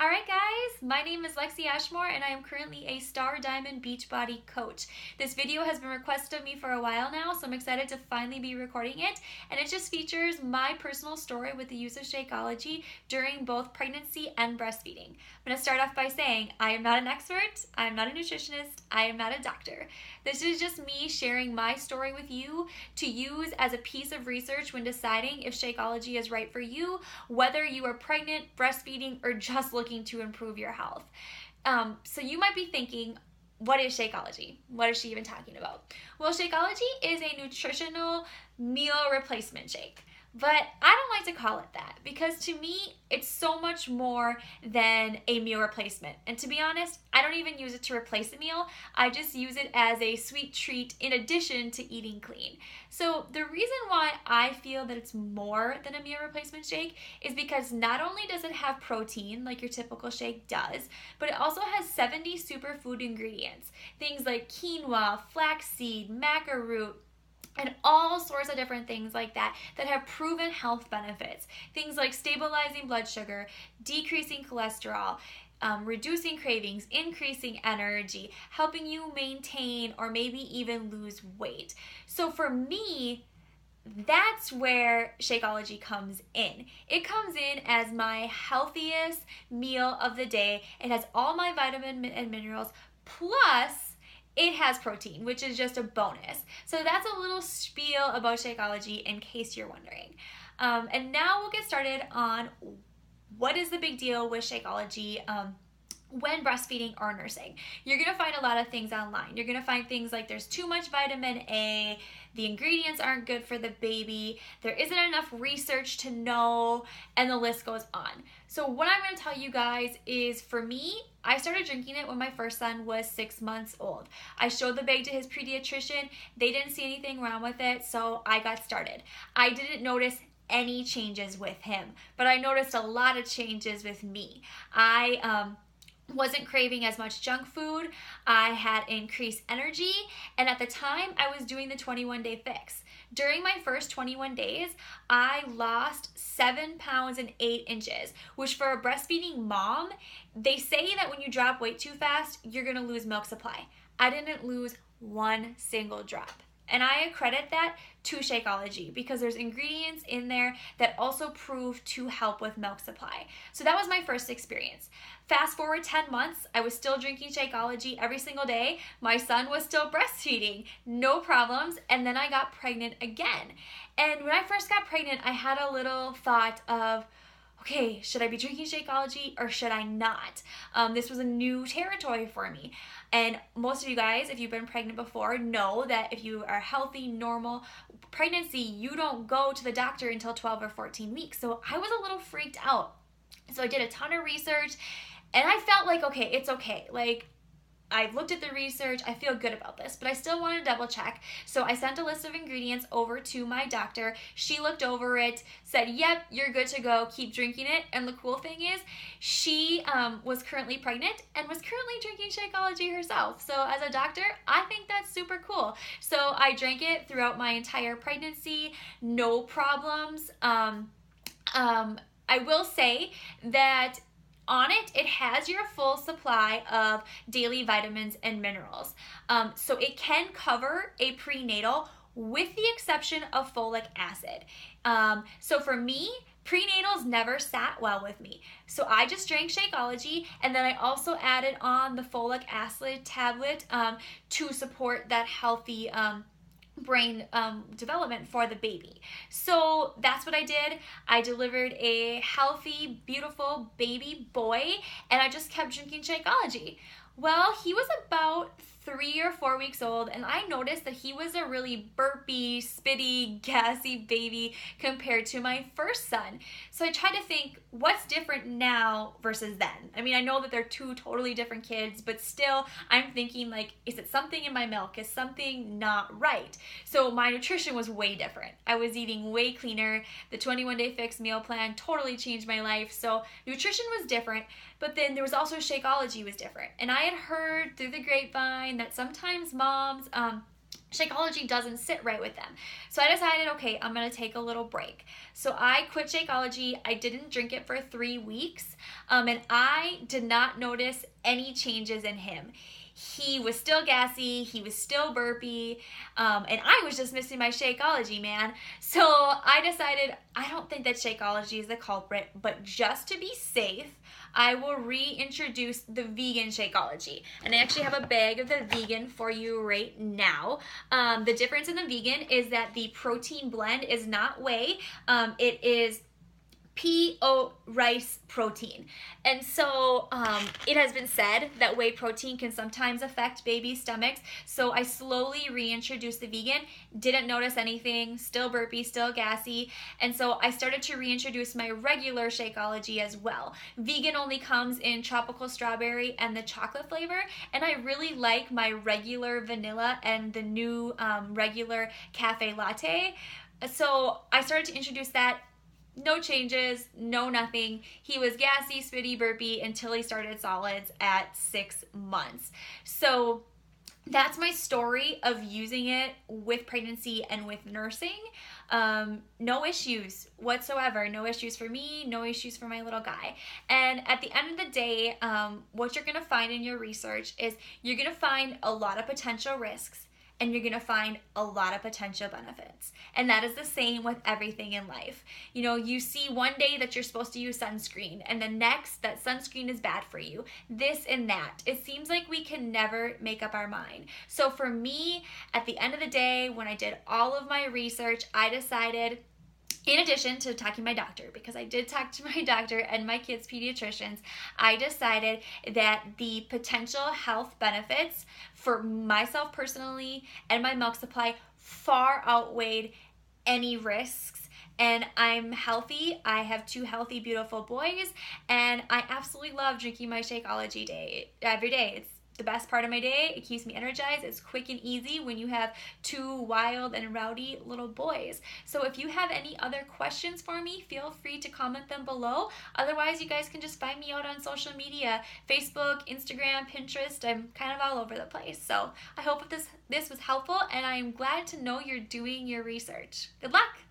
Alright guys, my name is Lexi Ashmore and I am currently a Star Diamond Beachbody coach. This video has been requested of me for a while now, so I'm excited to finally be recording it, and it just features my personal story with the use of Shakeology during both pregnancy and breastfeeding. I'm going to start off by saying I am not an expert, I am not a nutritionist, I am not a doctor. This is just me sharing my story with you to use as a piece of research when deciding if Shakeology is right for you, whether you are pregnant, breastfeeding, or just looking to improve your health. So you might be thinking, what is Shakeology? What is she even talking about? Well, Shakeology is a nutritional meal replacement shake. But I don't like to call it that because to me, it's so much more than a meal replacement. And to be honest, I don't even use it to replace a meal. I just use it as a sweet treat in addition to eating clean. So the reason why I feel that it's more than a meal replacement shake is because not only does it have protein like your typical shake does, but it also has 70 superfood ingredients. Things like quinoa, flaxseed, maca root, and all sorts of different things like that have proven health benefits. Things like stabilizing blood sugar, decreasing cholesterol, reducing cravings, increasing energy, helping you maintain or maybe even lose weight. So for me, that's where Shakeology comes in. It comes in as my healthiest meal of the day. It has all my vitamin and minerals, plus it has protein, which is just a bonus. So that's a little spiel about Shakeology in case you're wondering. And now we'll get started on what is the big deal with Shakeology when breastfeeding or nursing. You're going to find a lot of things online. You're going to find things like there's too much vitamin A, the ingredients aren't good for the baby, there isn't enough research to know, and the list goes on. So what I'm going to tell you guys is, for me, I started drinking it when my first son was 6 months old. I showed the bag to his pediatrician. They didn't see anything wrong with it, so I got started. I didn't notice any changes with him, but I noticed a lot of changes with me. I wasn't craving as much junk food. I had increased energy, and at the time I was doing the 21-day fix. During my first 21 days, I lost 7 pounds and 8 inches, which for a breastfeeding mom, they say that when you drop weight too fast, you're gonna lose milk supply. I didn't lose one single drop. And I credit that to Shakeology because there's ingredients in there that also prove to help with milk supply. So that was my first experience. Fast forward 10 months, I was still drinking Shakeology every single day. My son was still breastfeeding, no problems, and then I got pregnant again. And when I first got pregnant, I had a little thought of, okay, should I be drinking Shakeology or should I not? This was a new territory for me. And most of you guys, if you've been pregnant before, know that if you are healthy, normal pregnancy, you don't go to the doctor until 12 or 14 weeks. So I was a little freaked out. So I did a ton of research and I felt like, okay, it's okay. Like, I've looked at the research, I feel good about this, but I still want to double check. So I sent a list of ingredients over to my doctor. She looked over it, said, yep, you're good to go, keep drinking it. And the cool thing is, she was currently pregnant and was currently drinking Shakeology herself. So as a doctor, I think that's super cool. So I drank it throughout my entire pregnancy, no problems. I will say that on it, it has your full supply of daily vitamins and minerals. So it can cover a prenatal with the exception of folic acid. So for me, prenatals never sat well with me. So I just drank Shakeology, and then I also added on the folic acid tablet to support that healthy brain development for the baby. So that's what I did. I delivered a healthy, beautiful baby boy, and I just kept drinking Shakeology. Well, he was about 3 or 4 weeks old, and I noticed that he was a really burpy, spitty, gassy baby compared to my first son. So I tried to think, what's different now versus then? I mean, I know that they're two totally different kids, but still, I'm thinking, like, is it something in my milk? Is something not right? So my nutrition was way different. I was eating way cleaner. The 21-day fix meal plan totally changed my life. So nutrition was different, but then there was also Shakeology was different. And I had heard through the grapevine that sometimes moms Shakeology doesn't sit right with them. So I decided, okay, I'm going to take a little break. So I quit Shakeology. I didn't drink it for 3 weeks, and I did not notice any changes in him. He was still gassy, he was still burpy, and I was just missing my Shakeology, man. So I decided, I don't think that Shakeology is the culprit, but just to be safe, I will reintroduce the vegan Shakeology. And I actually have a bag of the vegan for you right now. The difference in the vegan is that the protein blend is not whey. It is pea oat rice protein. And so it has been said that whey protein can sometimes affect babies' stomachs. So I slowly reintroduced the vegan, didn't notice anything, still burpy, still gassy. And so I started to reintroduce my regular Shakeology as well. Vegan only comes in tropical strawberry and the chocolate flavor. And I really like my regular vanilla and the new regular cafe latte. So I started to introduce that. No changes, no nothing. He was gassy, spitty, burpy until he started solids at 6 months. So that's my story of using it with pregnancy and with nursing. No issues whatsoever. No issues for me, no issues for my little guy. And at the end of the day, what you're going to find in your research is you're going to find a lot of potential risks, and you're going to find a lot of potential benefits. And that is the same with everything in life. You know, you see one day that you're supposed to use sunscreen, and the next that sunscreen is bad for you. This and that. It seems like we can never make up our mind. So for me, at the end of the day, when I did all of my research, I decided, in addition to talking to my doctor, because I did talk to my doctor and my kids' pediatricians, I decided that the potential health benefits for myself personally and my milk supply far outweighed any risks. And I'm healthy. I have 2 healthy, beautiful boys, and I absolutely love drinking my Shakeology every day. It's the best part of my day. It keeps me energized. It's quick and easy when you have 2 wild and rowdy little boys. So if you have any other questions for me, feel free to comment them below. Otherwise, you guys can just find me out on social media, Facebook, Instagram, Pinterest. I'm kind of all over the place. So I hope this was helpful, and I'm glad to know you're doing your research. Good luck!